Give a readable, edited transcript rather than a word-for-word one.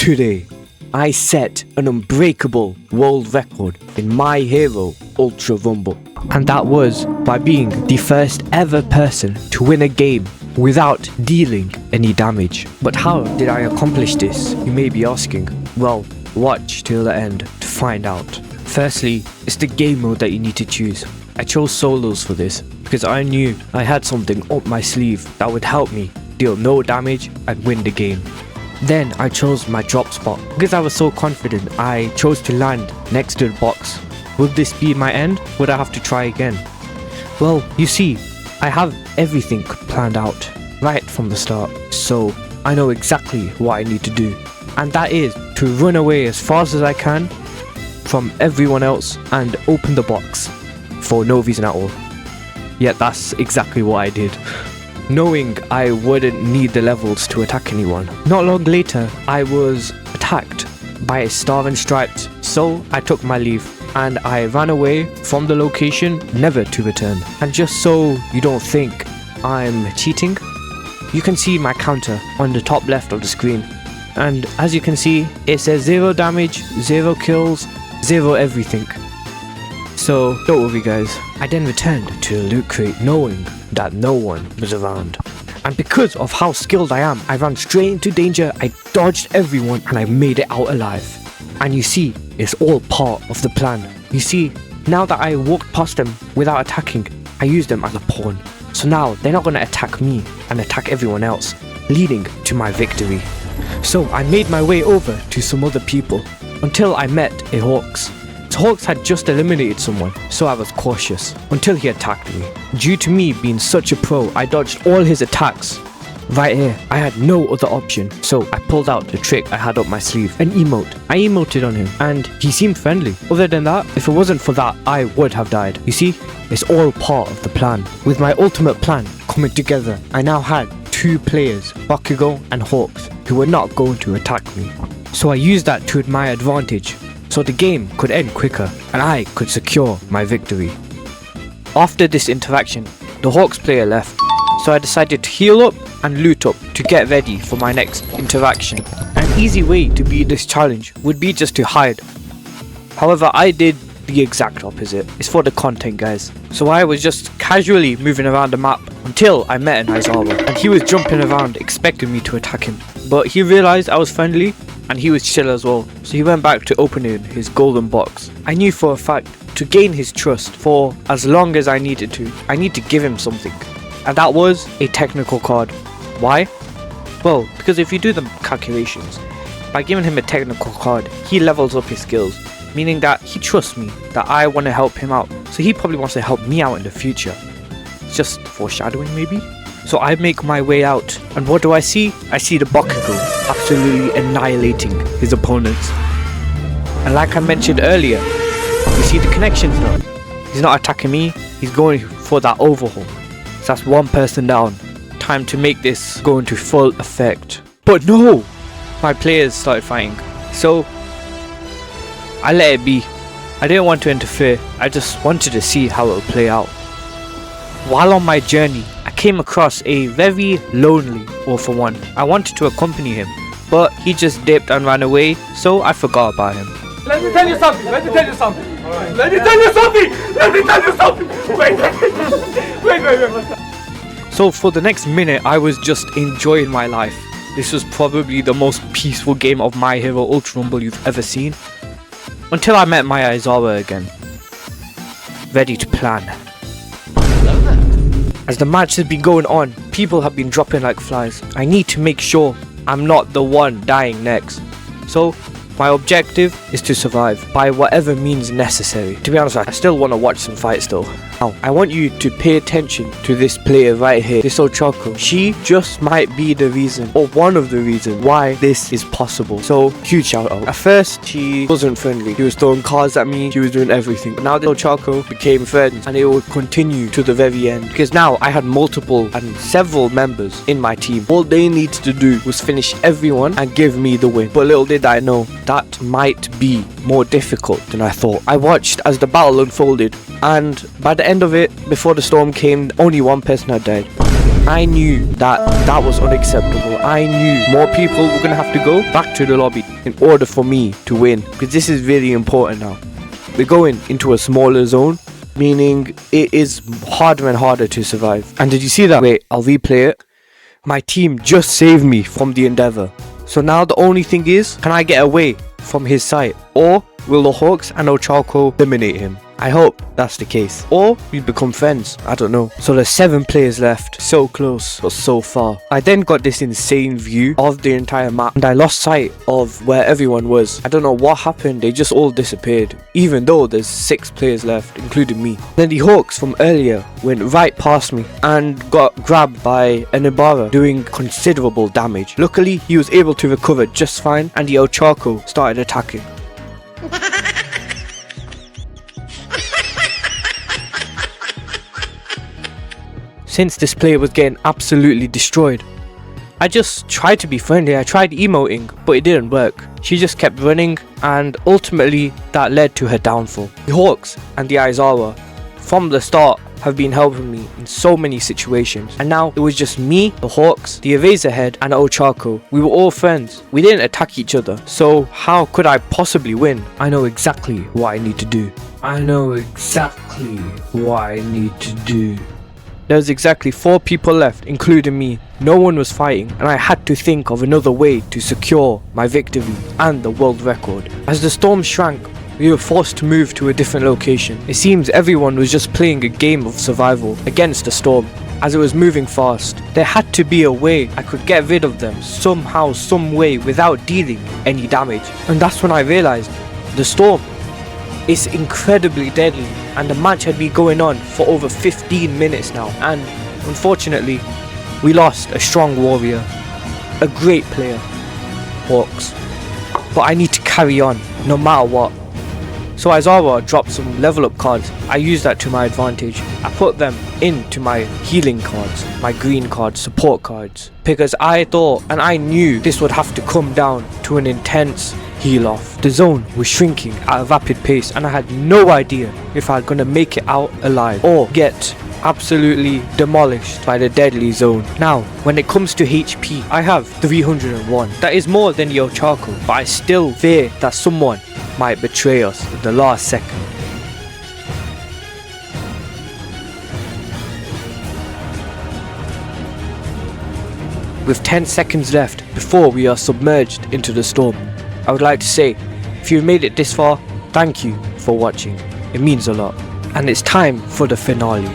Today, I set an unbreakable world record in My Hero Ultra Rumble. And that was by being the first ever person to win a game without dealing any damage. But how did I accomplish this, you may be asking? Well, watch till the end to find out. Firstly, it's the game mode that you need to choose. I chose solos for this because I knew I had something up my sleeve that would help me deal no damage and win the game. Then I chose my drop spot. Because I was so confident, I chose to land next to the box. Would this be my end? Would I have to try again? Well, you see, I have everything planned out right from the start. So I know exactly what I need to do. And that is to run away as fast as I can from everyone else and open the box for no reason at all. Yet that's exactly what I did, knowing I wouldn't need the levels to attack anyone. Not long later, I was attacked by a star and stripes, so I took my leave and I ran away from the location, never to return. And just so you don't think I'm cheating, you can see my counter on the top left of the screen. And as you can see, it says 0 damage, 0 kills, 0 everything. So don't worry guys, I then returned to the loot crate knowing that no one was around. And because of how skilled I am, I ran straight into danger, I dodged everyone and I made it out alive. And you see, it's all part of the plan. You see, now that I walked past them without attacking, I used them as a pawn. So now they're not going to attack me and attack everyone else, leading to my victory. So I made my way over to some other people until I met a Hawks. Hawks had just eliminated someone, so I was cautious until he attacked me. Due to me being such a pro, I dodged all his attacks. Right here, I had no other option, so I pulled out the trick I had up my sleeve, an emote. I emoted on him and he seemed friendly. Other than that, if it wasn't for that, I would have died. You see, it's all part of the plan. With my ultimate plan coming together, I now had 2 players, Bakugo and Hawks, who were not going to attack me. So I used that to my advantage, so the game could end quicker and I could secure my victory. After this interaction, the Hawks player left, so I decided to heal up and loot up to get ready for my next interaction. An easy way to beat this challenge would be just to hide. However, I did the exact opposite. It's for the content guys. So I was just casually moving around the map until I met an Aizawa, and he was jumping around expecting me to attack him. But he realized I was friendly and he was chill as well, so he went back to opening his golden box. I knew for a fact, to gain his trust for as long as I needed to, I need to give him something. And that was a technical card. Why? Well, because if you do the calculations, by giving him a technical card, he levels up his skills, meaning that he trusts me, that I want to help him out, so he probably wants to help me out in the future. It's just foreshadowing maybe? So I make my way out, and what do I see? I see the Bakugo absolutely annihilating his opponents. And like I mentioned earlier, you see the connections now. He's not attacking me, he's going for that overhaul. So that's 1 person down. Time to make this go into full effect. But no! My players started fighting. So I let it be. I didn't want to interfere, I just wanted to see how it would play out. While on my journey, I came across a very lonely All For One. I wanted to accompany him, but he just dipped and ran away, so I forgot about him. Let me tell you something, let me tell you something. Right. Let me tell you something, let me tell you something. Wait. So for the next minute, I was just enjoying my life. This was probably the most peaceful game of My Hero Ultra Rumble you've ever seen. Until I met my Aizawa again. Ready to plan. As the match has been going on, people have been dropping like flies. I need to make sure I'm not the one dying next. So my objective is to survive by whatever means necessary. To be honest, I still want to watch some fights though. Now, I want you to pay attention to this player right here, this Ochako. She just might be the reason, or one of the reasons, why this is possible. So, huge shout out. At first, she wasn't friendly. She was throwing cards at me, she was doing everything. But now the Ochako became friends, and it would continue to the very end. Because now, I had multiple and several members in my team. All they needed to do was finish everyone and give me the win. But little did I know, that might be more difficult than I thought. I watched as the battle unfolded, and by the end of it, before the storm came, only 1 person had died. I knew that was unacceptable. I knew more people were gonna have to go back to the lobby in order for me to win, because this is really important now. We're going into a smaller zone, meaning it is harder and harder to survive. And did you see that? Wait, I'll replay it. My team just saved me from the Endeavor. So now the only thing is, can I get away from his sight? Or will the Hawks and Ochako eliminate him? I hope that's the case. Or we become friends. I don't know. So there's 7 players left. So close, but so far. I then got this insane view of the entire map, and I lost sight of where everyone was. I don't know what happened. They just all disappeared. Even though there's 6 players left, including me. Then the Hawks from earlier went right past me and got grabbed by an Ibarra, doing considerable damage. Luckily, he was able to recover just fine, and the Ochako started attacking. Since this player was getting absolutely destroyed, I just tried to be friendly. I tried emoting, but it didn't work. She just kept running, and ultimately that led to her downfall. The Hawks and the Aizawa from the start have been helping me in so many situations, and now it was just me, the Hawks, the Eraserhead and Ochako. We were all friends. We didn't attack each other, so how could I possibly win? I know exactly what I need to do. There was exactly 4 people left, including me. No one was fighting, and I had to think of another way to secure my victory and the world record. As the storm shrank, we were forced to move to a different location. It seems everyone was just playing a game of survival against the storm. As it was moving fast, there had to be a way I could get rid of them somehow, some way, without dealing any damage. And that's when I realized the storm is incredibly deadly, and the match had been going on for over 15 minutes now, and unfortunately we lost a strong warrior, a great player, Hawks. But I need to carry on no matter what. So Aizawa dropped some level up cards. I used that to my advantage. I put them into my healing cards, my green cards, support cards, because I thought and I knew this would have to come down to an intense heal off. The zone was shrinking at a rapid pace, and I had no idea if I was gonna make it out alive or get absolutely demolished by the deadly zone. Now, when it comes to HP, I have 301. That is more than the Ochako, but I still fear that someone might betray us at the last second. With 10 seconds left before we are submerged into the storm, I would like to say, if you've made it this far, thank you for watching. It means a lot. And it's time for the finale.